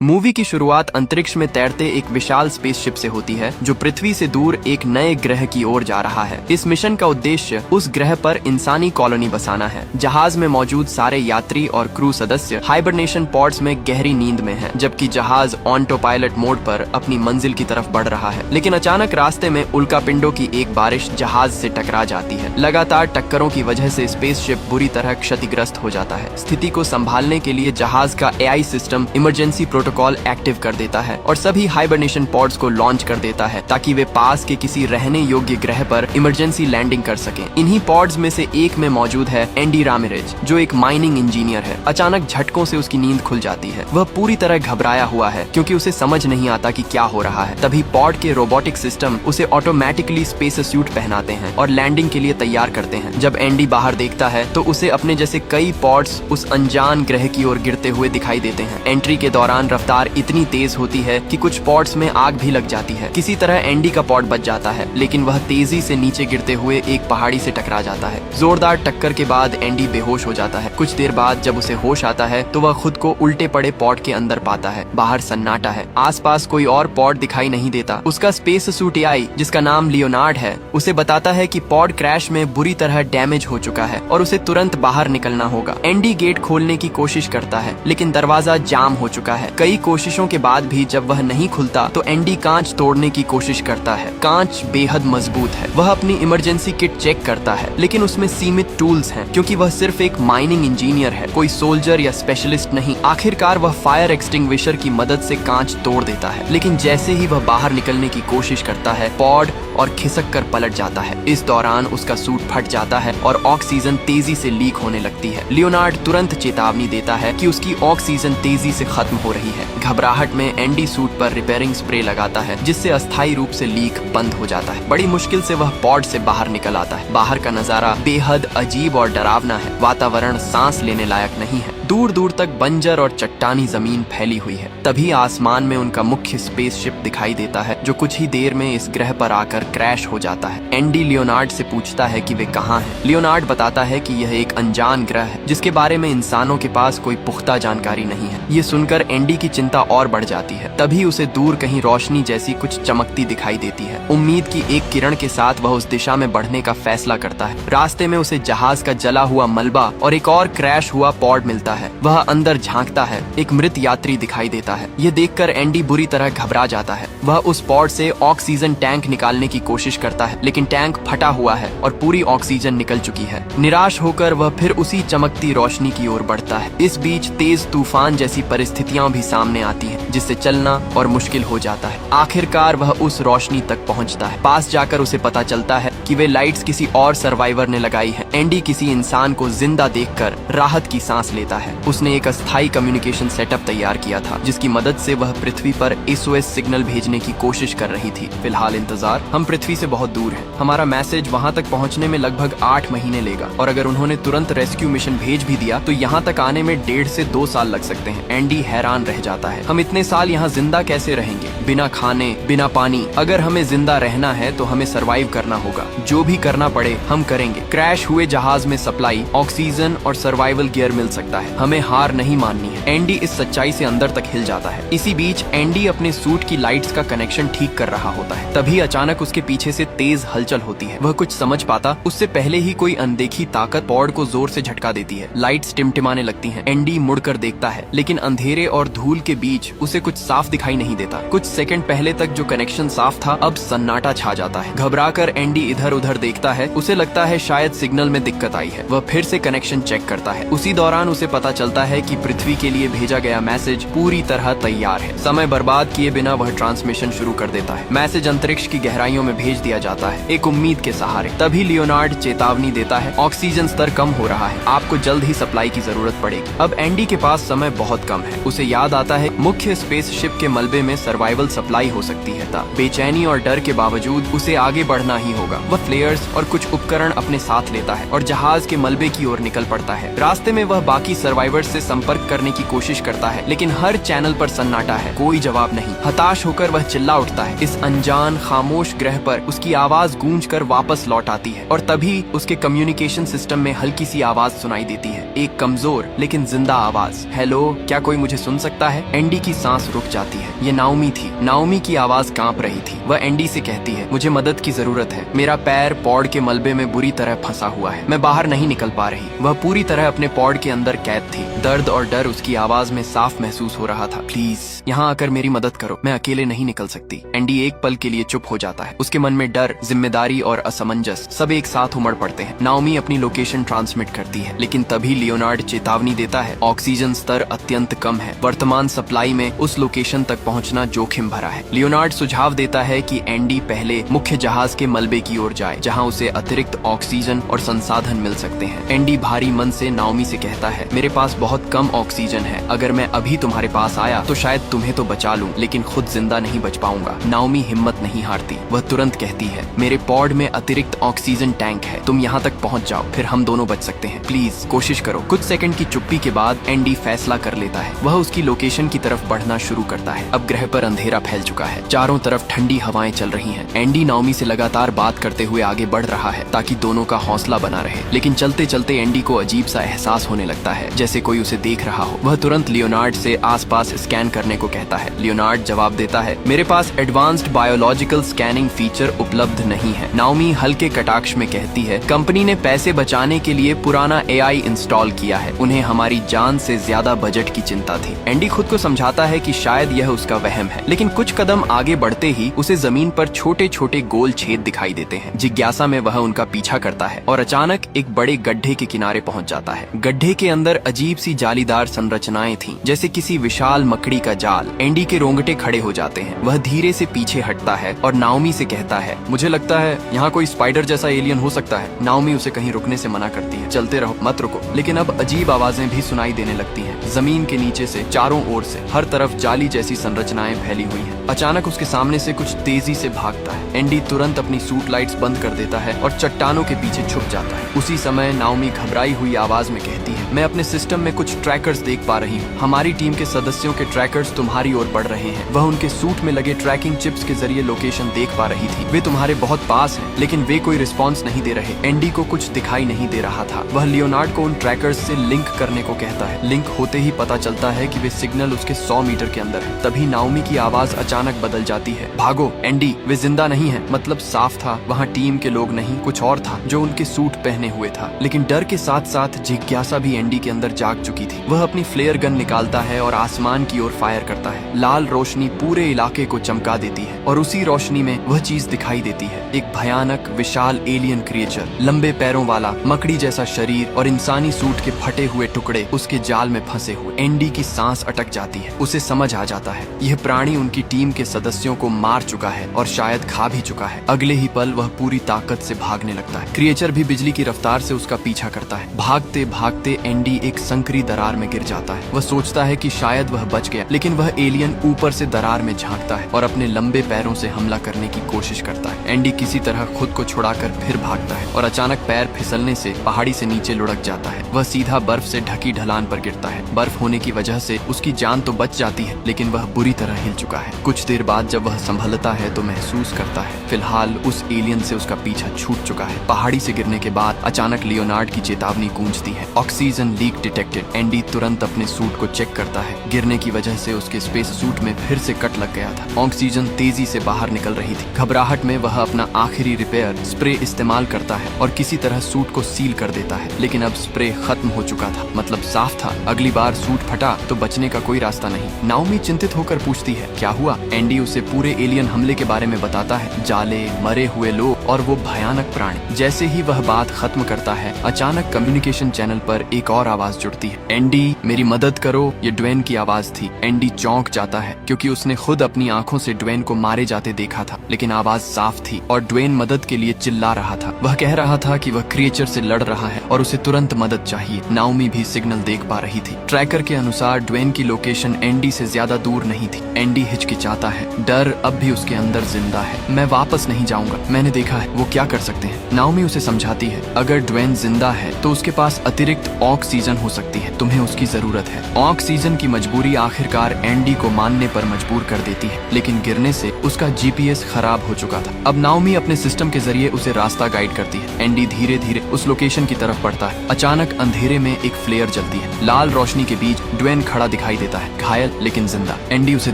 Movie की शुरुआत अंतरिक्ष में तैरते एक विशाल स्पेसशिप से होती है जो पृथ्वी से दूर एक नए ग्रह की ओर जा रहा है। इस मिशन का उद्देश्य उस ग्रह पर इंसानी कॉलोनी बसाना है। जहाज में मौजूद सारे यात्री और क्रू सदस्य हाइबरनेशन पॉड्स में गहरी नींद में हैं, जबकि जहाज ऑटो पायलट मोड पर अपनी मंजिल की तरफ बढ़ रहा है। लेकिन अचानक रास्ते में उल्कापिंडों की एक बारिश जहाज से टकरा जाती है। लगातार टक्करों की वजह से स्पेसशिप बुरी तरह क्षतिग्रस्त हो जाता है। स्थिति को संभालने के लिए जहाज का AI system emergency protocol active कर देता है और सभी हाइबरनेशन पॉड्स को लॉन्च कर देता है ताकि वे पास के किसी रहने योग्य ग्रह पर इमरजेंसी लैंडिंग कर सकें। इन्हीं पॉड्स में से एक में मौजूद है एंडी रामिरेज, जो एक माइनिंग इंजीनियर है। अचानक झटकों से उसकी नींद खुल जाती है। वह पूरी तरह घबराया हुआ है क्योंकि उसे समझ नहीं आता कि क्या हो रहा है। तभी पॉड के रोबोटिक सिस्टम उसे ऑटोमेटिकली स्पेस सूट पहनाते हैं और लैंडिंग के लिए तैयार करते हैं। जब एंडी बाहर देखता है तो उसे अपने जैसे कई पॉड्स उस अनजान ग्रह की ओर गिरते हुए दिखाई देते हैं। एंट्री के दौरान रफ्तार इतनी तेज होती है कि कुछ पॉड्स में आग भी लग जाती है। किसी तरह एंडी का पॉड बच जाता है, लेकिन वह तेजी से नीचे गिरते हुए एक पहाड़ी से टकरा जाता है। जोरदार टक्कर के बाद एंडी बेहोश हो जाता है। कुछ देर बाद जब उसे होश आता है तो वह खुद को उल्टे पड़े पॉड के अंदर पाता है। बाहर सन्नाटा है, आसपास कोई और पॉड दिखाई नहीं देता। उसका स्पेस सूट एआई, जिसका नाम लियोनार्ड है, उसे बताता है कि पॉड क्रैश में बुरी तरह डैमेज हो चुका है और उसे तुरंत बाहर निकलना होगा। एंडी गेट खोलने की कोशिश करता है, लेकिन दरवाजा जाम हो चुका है। कई कोशिशों के बाद भी जब वह नहीं खुलता तो एंडी कांच तोड़ने की कोशिश करता है। कांच बेहद मजबूत है। वह अपनी इमरजेंसी किट चेक करता है, लेकिन उसमें सीमित टूल्स हैं क्योंकि वह सिर्फ एक माइनिंग इंजीनियर है, कोई सोल्जर या स्पेशलिस्ट नहीं। आखिरकार वह फायर एक्सटिंग्विशर की मदद से कांच तोड़ देता है, लेकिन जैसे ही वह बाहर निकलने की कोशिश करता है, पॉड और खिसक कर पलट जाता है। इस दौरान उसका सूट फट जाता है और ऑक्सीजन तेजी से लीक होने लगती है। लियोनार्ड तुरंत चेतावनी देता है कि उसकी ऑक्सीजन तेजी से खत्म हो रही है। घबराहट में एंडी सूट पर रिपेयरिंग स्प्रे लगाता है, जिससे अस्थायी रूप से लीक बंद हो जाता है। बड़ी मुश्किल से वह पॉड से बाहर निकल आता है। बाहर का नजारा बेहद अजीब और डरावना है। वातावरण सांस लेने लायक नहीं है। दूर दूर तक बंजर और चट्टानी जमीन फैली हुई है। तभी आसमान में उनका मुख्य स्पेसशिप दिखाई देता है, जो कुछ ही देर में इस ग्रह पर आकर क्रैश हो जाता है। एंडी लियोनार्ड से पूछता है कि वे कहाँ हैं। लियोनार्ड बताता है कि यह एक अनजान ग्रह है, जिसके बारे में इंसानों के पास कोई पुख्ता जानकारी नहीं है। ये सुनकर एंडी की चिंता और बढ़ जाती है। तभी उसे दूर कहीं रोशनी जैसी कुछ चमकती दिखाई देती है। उम्मीद की एक किरण के साथ वह उस दिशा में बढ़ने का फैसला करता है। रास्ते में उसे जहाज का जला हुआ मलबा और एक और क्रैश हुआ पॉड मिलता है। वह अंदर झांकता है। एक मृत यात्री दिखाई देता है। ये देखकर एंडी बुरी तरह घबरा जाता है। वह उस पॉड से ऑक्सीजन टैंक निकालने की कोशिश करता है, लेकिन टैंक फटा हुआ है और पूरी ऑक्सीजन निकल चुकी है। निराश होकर वह फिर उसी चमकती रोशनी की ओर बढ़ता है। इस बीच तेज तूफान जैसी परिस्थितियां भी सामने आती हैं, जिससे चलना और मुश्किल हो जाता है। आखिरकार वह उस रोशनी तक पहुंचता है। पास जाकर उसे पता चलता है कि वे लाइट्स किसी और सर्वाइवर ने लगाई है। एंडी किसी इंसान को जिंदा देखकर राहत की सांस लेता है। उसने एक अस्थायी कम्युनिकेशन सेटअप तैयार किया था, जिसकी मदद से वह पृथ्वी पर एसओएस सिग्नल भेजने की कोशिश कर रही थी। फिलहाल इंतजार, हम पृथ्वी से बहुत दूर हैं। हमारा मैसेज वहां तक पहुंचने में लगभग 8 महीने लेगा, और अगर उन्होंने तुरंत रेस्क्यू मिशन भेज भी दिया तो यहाँ तक आने में 1.5 से 2 साल लग सकते हैं। एंडी हैरान रह जाता है। हम इतने साल यहाँ जिंदा कैसे रहेंगे, बिना खाने बिना पानी? अगर हमें जिंदा रहना है तो हमें सरवाइव करना होगा। जो भी करना पड़े हम करेंगे। क्रैश हुए जहाज में सप्लाई, ऑक्सीजन और सर्वाइवल गियर मिल सकता है। हमें हार नहीं माननी है। एंडी इस सच्चाई से अंदर तक हिल जाता है। इसी बीच एंडी अपने सूट की लाइट्स का कनेक्शन ठीक कर रहा होता है। तभी अचानक उसके पीछे से तेज हलचल होती है। वह कुछ समझ पाता उससे पहले ही कोई अनदेखी ताकत पॉड को जोर से झटका देती है। लाइट्स टिमटिमाने लगती हैं। एंडी मुड़कर देखता है, लेकिन अंधेरे और धूल के बीच उसे कुछ साफ दिखाई नहीं देता। कुछ सेकंड पहले तक जो कनेक्शन साफ था, अब सन्नाटा छा जाता है। घबराकर एंडी इधर उधर देखता है। उसे लगता है शायद सिग्नल में दिक्कत आई है। वह फिर से कनेक्शन चेक करता है। उसी दौरान उसे पता चलता है कि पृथ्वी के लिए भेजा गया मैसेज पूरी तरह तैयार है। समय बर्बाद किए बिना वह ट्रांसमिशन शुरू कर देता है। मैसेज अंतरिक्ष की गहराइयों में भेज दिया जाता है, एक उम्मीद के सहारे। तभी लियोनार्ड चेतावनी देता है, ऑक्सीजन स्तर कम हो रहा है, आपको जल्द ही सप्लाई की जरूरत पड़ेगी। अब एंडी के पास समय बहुत कम है। उसे याद आता है मुख्य स्पेसशिप के मलबे में सर्वाइवल सप्लाई हो सकती है। बेचैनी और डर के बावजूद उसे आगे बढ़ना ही होगा। वह फ्लेयर्स और कुछ उपकरण अपने साथ लेता है और जहाज के मलबे की ओर निकल पड़ता है। रास्ते में वह बाकी सर्वाइवर्स से संपर्क करने की कोशिश करता है, लेकिन हर चैनल पर सन्नाटा है, कोई जवाब नहीं। हताश होकर वह चिल्ला उठता है। इस अनजान खामोश ग्रह पर उसकी आवाज गूंजकर वापस लौट आती है और तभी उसके कम्युनिकेशन सिस्टम में हल्की सी आवाज सुनाई देती है, एक कमजोर लेकिन जिंदा आवाज। हेलो, क्या कोई मुझे सुन सकता है? एंडी की सांस रुक जाती है। ये नाओमी थी। नाओमी की आवाज कांप रही थी। वह एंडी से कहती है, मुझे मदद की जरूरत है। मेरा पैर पॉड के मलबे में बुरी तरह फंसा हुआ है। मैं बाहर नहीं निकल पा रही। वह पूरी तरह अपने पॉड के अंदर कैद थी। दर्द और डर उसकी आवाज में साफ महसूस हो रहा था। प्लीज यहाँ आकर मेरी मदद करो, मैं अकेले नहीं निकल सकती। एंडी एक पल के लिए चुप हो जाता है। उसके मन में डर, जिम्मेदारी और असमंजस सब एक साथ उमड़ पड़ते हैं। नाओमी अपनी लोकेशन ट्रांसमिट करती है, लेकिन तभी लियोनार्ड चेतावनी देता है, ऑक्सीजन स्तर अत्यंत कम है। वर्तमान सप्लाई में उस लोकेशन तक पहुंचना जोखिम भरा है। लियोनार्ड सुझाव देता है कि एंडी पहले मुख्य जहाज के मलबे की ओर जाए, जहां उसे अतिरिक्त ऑक्सीजन और संसाधन मिल सकते हैं। एंडी भारी मन से नाओमी से कहता है, मेरे पास बहुत कम ऑक्सीजन है। अगर मैं अभी तुम्हारे पास आया तो शायद तुम्हें तो बचा लूं, लेकिन खुद जिंदा नहीं बच पाऊंगा। नाओमी हिम्मत नहीं हारती। वह तुरंत कहती है, मेरे पॉड में अतिरिक्त ऑक्सीजन टैंक है, तुम यहाँ तक पहुँच जाओ, फिर हम दोनों बच सकते हैं। प्लीज कोशिश करो। कुछ सेकंड की चुप्पी के बाद एंडी फैसला कर लेता है। वह उसकी लोकेशन की तरफ बढ़ना शुरू करता है। अब ग्रह पर अंधेरा फैल चुका है। चारों तरफ ठंडी हवाएं चल रही हैं। एंडी नाओमी से लगातार बात करते हुए आगे बढ़ रहा है ताकि दोनों का हौसला बना रहे, लेकिन चलते चलते एंडी को अजीब सा एहसास होने लगता है, जैसे कोई उसे देख रहा हो। वह तुरंत लियोनार्ड से आसपास स्कैन करने को कहता है। लियोनार्ड जवाब देता है, मेरे पास एडवांस्ड बायोलॉजिकल स्कैनिंग फीचर उपलब्ध नहीं है। नाओमी हल्के कटाक्ष में कहती है, कंपनी ने पैसे बचाने के लिए पुराना एआई इंस्टॉल किया है। उन्हें हमारी जान से ज्यादा बजट की चिंता थी। एंडी खुद को समझाता है कि शायद यह उसका वहम है, लेकिन कुछ कदम आगे बढ़ते ही उसे जमीन पर छोटे छोटे गोल छेद दिखाई देते हैं। जिज्ञासा में वह उनका पीछा करता है और अचानक एक बड़े गड्ढे के किनारे पहुंच जाता है। गड्ढे के अंदर अजीब सी जालीदार संरचनाएं थीं, जैसे किसी विशाल मकड़ी का जाल। एंडी के रोंगटे खड़े हो जाते हैं। वह धीरे से पीछे हटता है और नाओमी से कहता है, मुझे लगता है यहाँ कोई स्पाइडर जैसा एलियन हो सकता है। नाओमी उसे कहीं रुकने से मना करती है, चलते रहो, मत रुको। लेकिन अब अजीब आवाजें भी सुनाई देने लगती हैं। जमीन के नीचे से चारों ओर से हर तरफ जाली जैसी संरचनाएं फैली हुई हैं। अचानक उसके सामने से कुछ तेजी से भागता है। एंडी तुरंत अपनी सूट लाइट्स बंद कर देता है और चट्टानों के पीछे छुप जाता है। उसी समय नाओमी घबराई हुई आवाज में कहती है, मैं अपने सिस्टम में कुछ ट्रैकर्स देख पा रही हूँ। हमारी टीम के सदस्यों के ट्रैकर्स तुम्हारी ओर बढ़ रहे हैं। वह उनके सूट में लगे ट्रैकिंग चिप्स के जरिए लोकेशन देख पा रही थी। वे तुम्हारे बहुत पास हैं, लेकिन वे कोई रिस्पॉन्स नहीं दे रहे। एंडी को कुछ दिखाई नहीं दे रहा था। वह लियोनार्ड को उन ट्रैकर्स से लिंक करने को कहता है। लिंक होते ही पता चलता है कि वे सिग्नल उसके 100 मीटर के अंदर है। तभी नाओमी की आवाज अचानक बदल जाती है, भागो एंडी, वे जिंदा नहीं है। मतलब साफ था, वहाँ टीम के लोग नहीं, कुछ और था जो उनके सूट पहने हुए था। लेकिन डर के साथ साथ जिज्ञासा भी एंडी के अंदर जाग चुकी थी। वह अपनी फ्लेयर गन निकालता है और आसमान की ओर फायर करता है। लाल रोशनी पूरे इलाके को चमका देती है और उसी रोशनी में वह चीज दिखाई देती है, एक भयानक विशाल एलियन क्रिएचर। लंबे पैरों वाला, मकड़ी जैसा शरीर और इंसानी सूट के फटे हुए टुकड़े उसके जाल में फंसे हुए। एंडी की सांस अटक जाती है। उसे समझ आ जाता है, यह प्राणी उनकी टीम के सदस्यों को मार चुका है और शायद खा भी चुका है। अगले ही पल वह पूरी ताकत से भागने लगता है। क्रिएचर भी बिजली की रफ्तार से उसका पीछा करता है। भागते भागते एंडी एक संकरी दरार में गिर जाता है। वह सोचता है कि शायद वह बच गया, लेकिन वह एलियन ऊपर से दरार में झांकता है और अपने लंबे पैरों से हमला करने की कोशिश करता है। एंडी किसी तरह खुद को छुड़ाकर फिर भागता है और अचानक पैर फिसलने से पहाड़ी से नीचे लुढ़क जाता है। वह सीधा बर्फ से ढकी ढलान पर गिरता है। बर्फ होने की वजह से उसकी जान तो बच जाती है, लेकिन वह बुरी तरह हिल चुका है। कुछ देर बाद जब वह संभलता है तो महसूस करता है फिलहाल उस एलियन से उसका पीछा छूट चुका है। पहाड़ी से गिरने के बाद अचानक लियोनार्ड की चेतावनी गूंजती है, ऑक्सीजन लीक डिटेक्टेड। एंडी तुरंत अपने सूट को चेक करता है। गिरने की वजह से उसके स्पेस सूट में फिर से कट लग गया था। ऑक्सीजन तेजी से बाहर निकल रही थी। घबराहट में वह अपना आखिरी रिपेयर स्प्रे इस्तेमाल करता है और किसी तरह सूट को सील कर देता है, लेकिन अब स्प्रे खत्म हो चुका था। मतलब साफ था, अगली बार सूट फटा तो बचने का कोई रास्ता नहीं। नाओमी चिंतित होकर पूछती है, क्या हुआ? एंडी उसे पूरे एलियन हमले के बारे में बताता है, जाले, मरे हुए लोग और वो भयानक प्राणी। जैसे ही वह बात खत्म करता है, अचानक कम्युनिकेशन चैनल पर एक और आवाज जुड़ती है, एंडी मेरी मदद करो। ये ड्वेन की आवाज थी। एंडी चौंक जाता है क्योंकि उसने खुद अपनी आंखों से ड्वेन को मारे जाते देखा था, लेकिन आवाज साफ थी और ड्वेन मदद के लिए चिल्ला रहा था। वह कह रहा था कि वह क्रिएचर से लड़ रहा है और उसे तुरंत मदद चाहिए। नाओमी भी सिग्नल देख पा रही थी। ट्रैकर के अनुसार ड्वेन की लोकेशन एंडी से ज्यादा दूर नहीं थी। एंडी हिचकिचाता है, डर अब भी उसके अंदर जिंदा है। मैं वापस नहीं जाऊंगा, मैंने देखा है वो क्या कर सकते हैं। नाओमी उसे समझाती है, अगर ड्वेन जिंदा है तो उसके पास अतिरिक्त ऑक्सीजन हो सकती है, तुम्हें उसकी जरूरत है। ऑक्सीजन की मजबूरी आखिरकार एंडी को मानने पर मजबूर कर देती है, लेकिन गिरने से उसका जीपीएस खराब हो चुका था। अब नाओमी अपने सिस्टम के जरिए उसे रास्ता गाइड करती है। एंडी धीरे धीरे उस लोकेशन की तरफ बढ़ता है। अचानक अंधेरे में एक फ्लेयर जलती है। लाल रोशनी के बीच ड्वेन खड़ा दिखाई देता है, घायल लेकिन जिंदा। एंडी उसे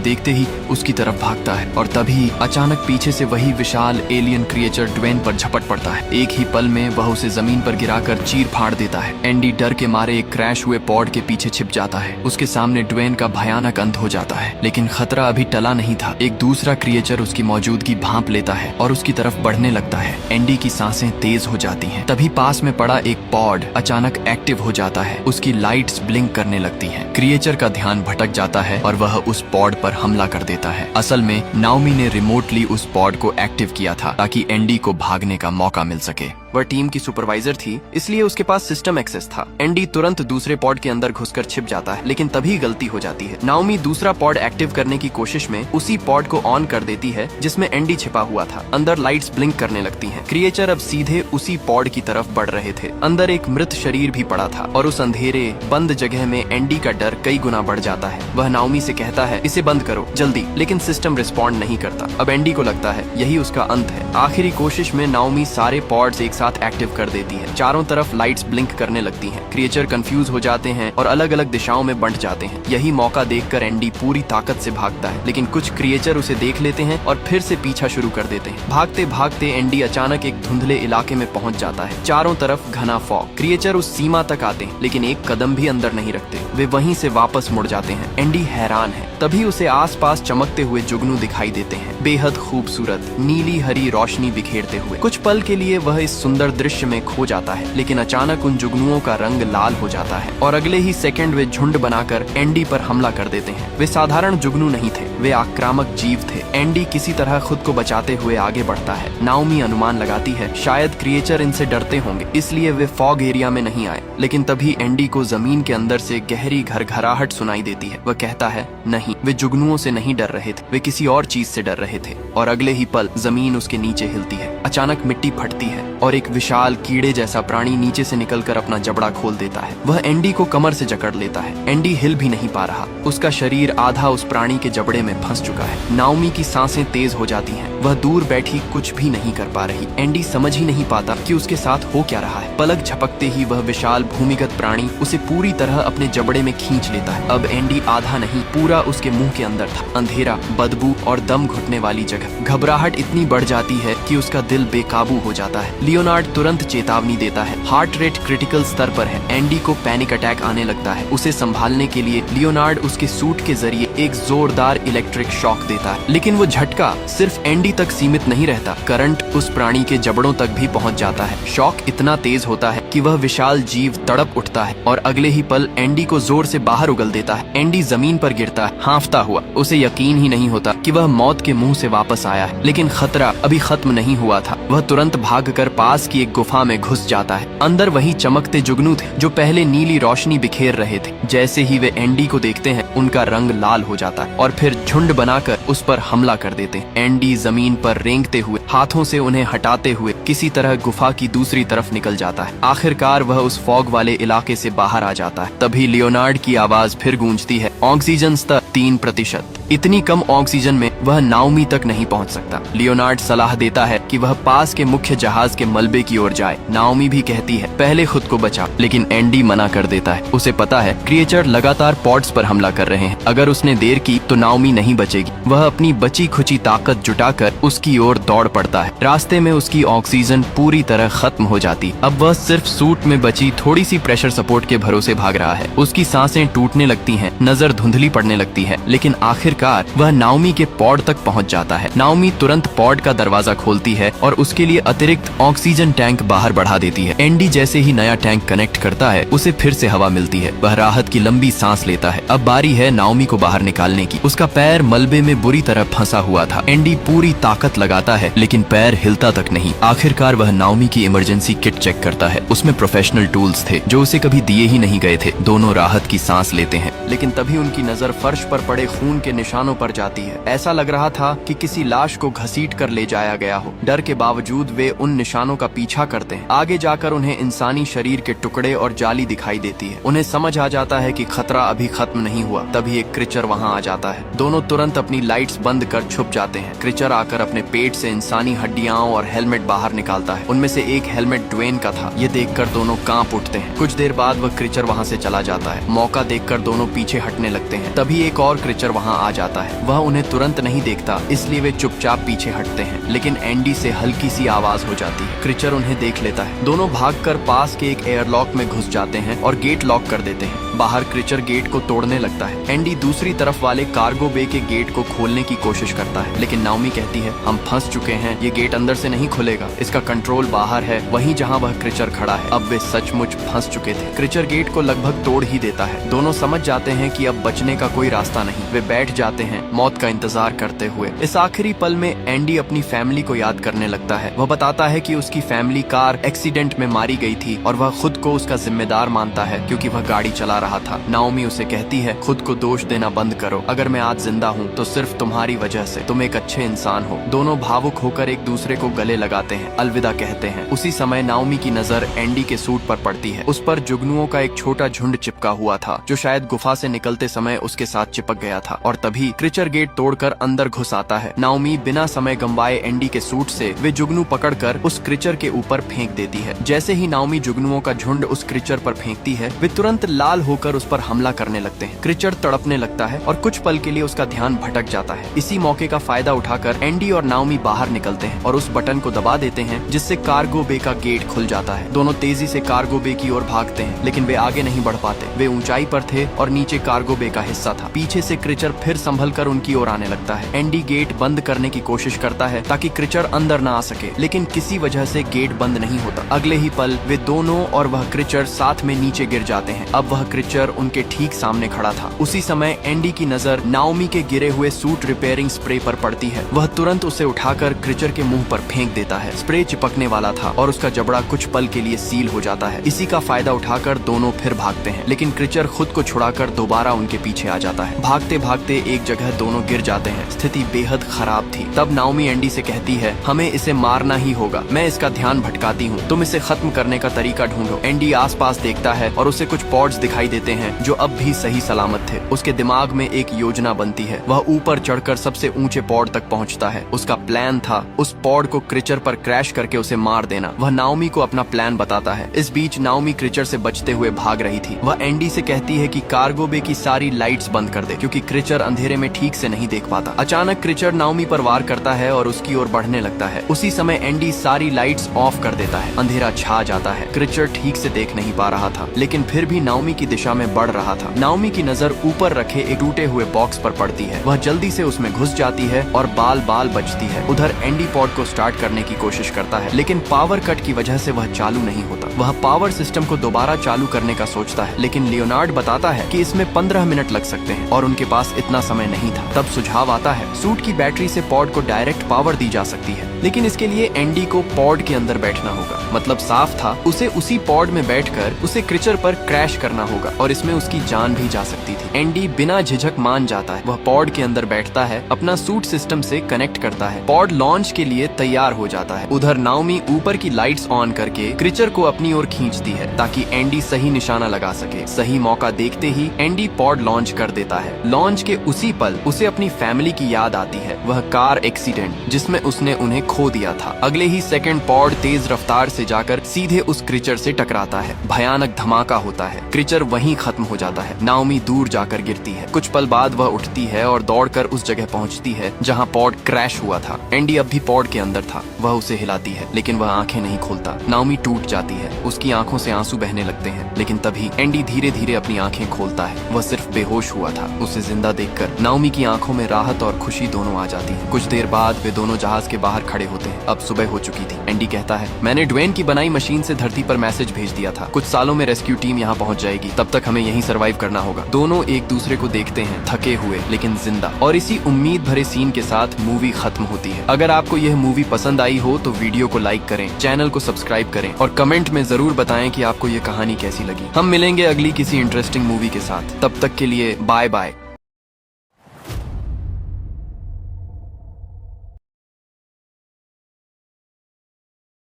देखते ही उसकी तरफ भागता है और तभी अचानक पीछे से वही विशाल एलियन क्रिएचर ड्वेन पर झपट पड़ता है। एक ही पल में वह उसे जमीन पर गिराकर चीर फाड़ देता है। एंडी डर के मारे एक क्रैश हुए पॉड के पीछे छिप जाता है। उसके सामने ड्वेन का भयानक अंत हो जाता है, लेकिन खतरा अभी टला नहीं था। एक दूसरा क्रिएचर उसकी मौजूदगी भांप लेता है और उसकी तरफ बढ़ने लगता है। एंडी की सांसें तेज हो जाती हैं। तभी पास में पड़ा एक पॉड अचानक एक्टिव हो जाता है। उसकी लाइट्स ब्लिंक करने लगती हैं। क्रिएचर का ध्यान भटक जाता है और वह उस पॉड पर हमला कर देता है। असल में नाओमी ने रिमोटली उस पॉड को एक्टिव किया था ताकि एंडी को भागने का मौका मिल सके। वह टीम की सुपरवाइजर थी, इसलिए उसके पास सिस्टम एक्सेस था। एंडी तुरंत दूसरे पॉड के अंदर घुसकर छिप जाता है, लेकिन तभी गलती हो जाती है। नाओमी दूसरा पॉड एक्टिव करने की कोशिश में उसी पॉड को ऑन कर देती है जिसमें एंडी छिपा हुआ था। अंदर लाइट्स ब्लिंक करने लगती हैं। क्रिएचर अब सीधे उसी पॉड की तरफ बढ़ रहे थे। अंदर एक मृत शरीर भी पड़ा था और उस अंधेरे बंद जगह में एंडी का डर कई गुना बढ़ जाता है। वह नाओमी से कहता है, इसे बंद करो जल्दी, लेकिन सिस्टम रिस्पॉन्ड नहीं करता। अब एंडी को लगता है यही उसका अंत है। आखिरी कोशिश में नाओमी सारे पॉड्स एक साथ एक्टिव कर देती है। चारों तरफ लाइट्स ब्लिंक करने लगती हैं। क्रिएचर कंफ्यूज हो जाते हैं और अलग अलग दिशाओं में बंट जाते हैं। यही मौका देखकर एंडी पूरी ताकत से भागता है, लेकिन कुछ क्रिएचर उसे देख लेते हैं और फिर से पीछा शुरू कर देते हैं। भागते भागते एंडी अचानक एक धुंधले इलाके में पहुंच जाता है। चारों तरफ घना फॉग। क्रिएचर उस सीमा तक आते हैं, लेकिन एक कदम भी अंदर नहीं रखते। वे वहीं से वापस मुड़ जाते हैं। एंडी हैरान है। तभी उसे आसपास चमकते हुए जुगनू दिखाई देते हैं, बेहद खूबसूरत नीली हरी रोशनी बिखेरते हुए। कुछ पल के लिए वह इस सुंदर दृश्य में खो जाता है, लेकिन अचानक उन जुगनुओं का रंग लाल हो जाता है और अगले ही सेकंड वे झुंड बनाकर एंडी पर हमला कर देते हैं। वे साधारण जुगनू नहीं थे, वे आक्रामक जीव थे। एंडी किसी तरह खुद को बचाते हुए आगे बढ़ता है। नाओमी अनुमान लगाती है शायद क्रिएचर इनसे डरते होंगे, इसलिए वे फॉग एरिया में नहीं आए। लेकिन तभी एंडी को जमीन के अंदर से गहरी घरघराहट सुनाई देती है। वह कहता है, नहीं, वे जुगनुओं से नहीं डर रहे थे, वे किसी और चीज से डर रहे थे। और अगले ही पल जमीन उसके नीचे हिलती है। अचानक मिट्टी फटती है और एक विशाल कीड़े जैसा प्राणी नीचे से निकलकर अपना जबड़ा खोल देता है। वह एंडी को कमर से जकड़ लेता है। एंडी हिल भी नहीं पा रहा। उसका शरीर आधा उस प्राणी के जबड़े में फंस चुका है। नाओमी की सांसें तेज हो जाती हैं। वह दूर बैठी कुछ भी नहीं कर पा रही। एंडी समझ ही नहीं पाता कि उसके साथ हो क्या रहा है। पलक झपकते ही वह विशाल भूमिगत प्राणी उसे पूरी तरह अपने जबड़े में खींच लेता है। अब एंडी आधा नहीं, पूरा उसके मुंह के अंदर था। अंधेरा, बदबू और दम घुटने वाली जगह। घबराहट इतनी बढ़ जाती है कि उसका दिल बेकाबू हो जाता है। लियोनार्ड तुरंत चेतावनी देता है, हार्ट रेट क्रिटिकल स्तर पर है। एंडी को पैनिक अटैक आने लगता है। उसे संभालने के लिए लियोनार्ड उसके सूट के जरिए एक जोरदार इलेक्ट्रिक शॉक देता है, लेकिन वो झटका सिर्फ एंडी तक सीमित नहीं रहता। करंट उस प्राणी के जबड़ों तक भी पहुंच जाता है। शॉक इतना तेज होता है कि वह विशाल जीव तड़प उठता है और अगले ही पल एंडी को जोर से बाहर उगल देता है। एंडी जमीन पर गिरता है, हांफता हुआ। उसे यकीन ही नहीं होता कि वह मौत के मुंह से वापस आया है, लेकिन खतरा अभी खत्म नहीं हुआ था। वह तुरंत भागकर पास की एक गुफा में घुस जाता है। अंदर वही चमकते जुगनू थे जो पहले नीली रोशनी बिखेर रहे थे। जैसे ही वे एंडी को देखते हैं, उनका रंग लाल हो जाता है और फिर झुंड बनाकर उस पर हमला कर देते हैं। एंडी जमीन पर रेंगते हुए, हाथों से उन्हें हटाते हुए किसी तरह गुफा की दूसरी तरफ निकल जाता है। आखिरकार वह उस फॉग वाले इलाके से बाहर आ जाता है। तभी लियोनार्ड की आवाज फिर गूंजती है, ऑक्सीजन स्तर 3%। इतनी कम ऑक्सीजन में वह नाओमी तक नहीं पहुंच सकता। लियोनार्ड सलाह देता है कि वह पास के मुख्य जहाज के मलबे की ओर जाए। नाओमी भी कहती है, पहले खुद को बचा, लेकिन एंडी मना कर देता है। उसे पता है क्रिएचर लगातार पॉड्स पर हमला कर रहे हैं। अगर उसने देर की तो नाओमी नहीं बचेगी। वह अपनी बची खुची ताकत जुटाकर उसकी ओर दौड़ पड़ता है। रास्ते में उसकी ऑक्सीजन पूरी तरह खत्म हो जाती। अब वह सिर्फ सूट में बची थोड़ी सी प्रेशर सपोर्ट के भरोसे भाग रहा है। उसकी सांसें टूटने लगती हैं, नजर धुंधली पड़ने लगती है, लेकिन आखिरकार वह नाओमी के पॉड तक पहुंच जाता है। नाओमी तुरंत पॉड का दरवाजा खोलती है और उसके लिए अतिरिक्त ऑक्सीजन टैंक बाहर बढ़ा देती है। एंडी जैसे ही नया टैंक कनेक्ट करता है, उसे फिर से हवा मिलती है। वह राहत की लंबी सांस लेता है। अब बारी है नाओमी को बाहर निकालने की। उसका पैर मलबे में बुरी तरह फंसा हुआ था। एंडी पूरी ताकत लगाता है, लेकिन पैर हिलता तक नहीं। आखिरकार वह नाओमी की इमरजेंसी किट चेक करता है। उसमें प्रोफेशनल टूल्स थे जो उसे कभी दिए ही नहीं गए थे। दोनों राहत की सांस लेते हैं, लेकिन तभी उनकी नजर फर्श पर पड़े खून के निशानों पर जाती है। ऐसा लग रहा था कि किसी लाश को घसीट कर ले जाया गया हो। डर के बावजूद वे उन निशानों का पीछा करते हैं। आगे जाकर उन्हें इंसानी शरीर के टुकड़े और जाली दिखाई देती है। उन्हें समझ आ जाता है कि खतरा अभी खत्म नहीं हुआ। तभी एक क्रीचर वहाँ आ जाता है। दोनों तुरंत अपनी लाइट्स बंद कर छुप जाते हैं। क्रीचर आकर अपने पेट से इंसानी हड्डियां और हेलमेट बाहर निकालता है। उनमें से एक हेलमेट ड्वेन का था। ये देखकर दोनों कांप उठते हैं। कुछ देर बाद वह क्रीचर वहाँ से चला जाता है। मौका देखकर दोनों पीछे हटने लगते हैं। तभी एक और क्रीचर वहाँ आ जाता है। वह उन्हें तुरंत नहीं देखता, इसलिए वे चुपचाप पीछे हटते हैं। लेकिन एंडी से हल्की सी आवाज हो जाती है। क्रीचर उन्हें देख लेता है। दोनों भागकर पास के एक एयरलॉक में घुस जाते हैं और गेट लॉक कर देते हैं। बाहर क्रीचर गेट को तोड़ने लगता है। एंडी दूसरी तरफ वाले कार्गो बे के गेट को खोलने की कोशिश करता है, लेकिन नाओमी कहती है हम फंस चुके हैं, ये गेट अंदर से नहीं खुलेगा, इसका कंट्रोल बाहर है, वहीं जहां वह क्रीचर खड़ा है। अब वे सचमुच फंस चुके थे। क्रीचर गेट को लगभग तोड़ ही देता है। दोनों समझ जाते हैं कि अब बचने का कोई रास्ता नहीं। वे बैठ जाते हैं मौत का इंतजार करते हुए। इस आखिरी पल में एंडी अपनी फैमिली को याद करने लगता है। वह बताता है कि उसकी फैमिली कार एक्सीडेंट में मारी गई थी और वह खुद को उसका जिम्मेदार मानता है क्योंकि वह गाड़ी चला रहा था। नाओमी उसे कहती है खुद को दोष देना बंद करो, अगर मैं आज जिंदा हूँ तो सिर्फ तुम्हारी वजह से, तुम एक अच्छे इंसान हो। दोनों भावुक होकर एक दूसरे को गले लगाते हैं, अलविदा कहते हैं। उसी समय नाओमी की नजर एंडी के सूट पर पड़ती है। उस पर जुगनुओं का एक छोटा झुंड चिपका हुआ था जो शायद गुफा से निकलते समय उसके साथ चिपक गया था। और तभी क्रीचर गेट तोड़कर अंदर घुस आता है। नाओमी बिना समय गंवाए एंडी के सूट से वे जुगनू पकड़कर उस क्रीचर के ऊपर फेंक देती है। जैसे ही नाओमी जुगनुओं का झुंड उस क्रीचर पर फेंकती है, वे तुरंत लाल होकर उस पर हमला करने लगते हैं। क्रीचर तड़पने लगता है और कुछ पल के लिए उसका ध्यान भटक जाता है। इसी मौके का फायदा उठाकर एंडी और नाओमी बाहर निकलते हैं और उस बटन को दबा देते हैं जिससे कार्गो बे का गेट खुल जाता है। दोनों तेजी से कार्गो बे की ओर भागते हैं, लेकिन वे आगे नहीं बढ़ पाते। वे ऊंचाई पर थे और नीचे कार्गो बे का हिस्सा था। पीछे से क्रीचर फिर संभल कर उनकी ओर आने लगता है। एंडी गेट बंद करने की कोशिश करता है ताकि क्रीचर अंदर न आ सके, लेकिन किसी वजह से गेट बंद नहीं होता। अगले ही पल वे दोनों और वह क्रीचर साथ में नीचे गिर जाते हैं। अब वह क्रीचर उनके ठीक सामने खड़ा था। उसी समय एंडी की नजर नाओमी के गिरे हुए सूट रिपेयरिंग स्प्रे पर पड़ती है। वह तुरंत उसे उठाकर क्रीचर के मुंह पर फेंक देता है। स्प्रे चिपकने वाला था और उसका जबड़ा कुछ पल के लिए सील हो जाता है। इसी का फायदा उठाकर दोनों फिर भागते हैं, लेकिन क्रीचर खुद को छुड़ाकर दोबारा उनके पीछे आ जाता है। भागते भागते एक जगह दोनों गिर जाते हैं। स्थिति बेहद खराब थी। तब नाओमी एंडी से कहती है हमें इसे मारना ही होगा, मैं इसका ध्यान भटकाती हूँ, तुम इसे खत्म करने का तरीका ढूंढो। एंडी आसपास देखता है और उसे कुछ पॉड्स दिखाई देते हैं जो अब भी सही सलामत थे। उसके दिमाग में एक योजना बनती है। वह ऊपर चढ़कर सबसे ऊंचे पॉड तक पहुंचता है। उसका प्लान था उस पॉड को क्रीचर पर क्रैश करके उसे मार देना। वह नाओमी को अपना प्लान बताता है। इस बीच नाओमी क्रीचर से बचते हुए भाग रही थी। वह एंडी से कहती है कि कार्गो बे की सारी लाइट्स बंद कर दे क्योंकि क्रीचर अंधेरे में ठीक से नहीं देख पाता। अचानक क्रीचर नाओमी पर वार करता है और उसकी ओर बढ़ने लगता है। उसी समय एंडी सारी लाइट्स ऑफ कर देता है। अंधेरा छा जाता है। क्रीचर ठीक से देख नहीं पा रहा था, लेकिन फिर भी नाओमी की दिशा में बढ़ रहा था। नाओमी की नजर ऊपर रखे एक टूटे हुए बॉक्स पर पड़ती है। वह जल्दी से उसमें घुस जाती है और बाल बाल बचती है। उधर एंडी पॉड को स्टार्ट करने की कोशिश करता है, लेकिन पावर कट की वजह से वह चालू नहीं होता। वह पावर सिस्टम को दोबारा चालू करने का सोचता है, लेकिन लियोनार्ड बताता है कि इसमें 15 मिनट लग सकते हैं और उनके पास इतना समय नहीं था। तब सुझाव आता है सूट की बैटरी से पॉड को डायरेक्ट पावर दी जा सकती है, लेकिन इसके लिए एंडी को पॉड के अंदर बैठना होगा। मतलब साफ था उसे उसी पॉड में बैठकर उसे क्रीचर पर क्रैश करना होगा और इसमें उसकी जान भी जा सकती थी। एंडी बिना झिझक मान जाता है। वह पॉड के अंदर बैठता है, अपना सूट सिस्टम से कनेक्ट करता है। पॉड लॉन्च के लिए तैयार हो जाता है। उधर नाओमी ऊपर की लाइट्स ऑन करके क्रीचर को अपनी ओर खींचती है ताकि एंडी सही निशाना लगा सके। सही मौका देखते ही एंडी पॉड लॉन्च कर देता है। लॉन्च के उसी पल उसे अपनी फैमिली की याद आती है। वह कार एक्सीडेंट जिसमें उसने उन्हें खो दिया था। अगले ही सेकंड पॉड तेज रफ्तार से जाकर सीधे उस क्रीचर से टकराता है। भयानक धमाका होता है। क्रीचर वहीं खत्म हो जाता है। नाओमी दूर जाकर गिरती है। कुछ पल बाद वह उठती है और दौड़कर उस जगह पहुंचती है जहां पॉड क्रैश हुआ था। एंडी अब भी पॉड के अंदर था। वह उसे हिलाती है, लेकिन वह आंखें नहीं खोलता। नाओमी टूट जाती है। उसकी आंखों से आंसू बहने लगते हैं, लेकिन तभी एंडी धीरे धीरे अपनी आंखें खोलता है। वह सिर्फ बेहोश हुआ था। उसे जिंदा देखकर नाओमी की आंखों में राहत और खुशी दोनों आ जाती है। कुछ देर बाद वे दोनों जहाज के बाहर खड़े होते हैं। अब सुबह हो चुकी थी। एंडी कहता है मैंने ड्वेन की बनाई मशीन से धरती पर मैसेज भेज दिया था। कुछ सालों में रेस्क्यू टीम यहाँ पहुँच जाएगी, तब तक हमें यहीं सर्वाइव करना होगा। दोनों एक दूसरे को देखते हैं, थके हुए लेकिन जिंदा। और इसी उम्मीद भरे सीन के साथ मूवी खत्म होती है। अगर आपको यह मूवी पसंद आई हो तो वीडियो को लाइक करें, चैनल को सब्सक्राइब करें और कमेंट में जरूर बताएं कि आपको ये कहानी कैसी लगी। हम मिलेंगे अगली किसी इंटरेस्टिंग मूवी के साथ। तब तक के लिए बाय बाय।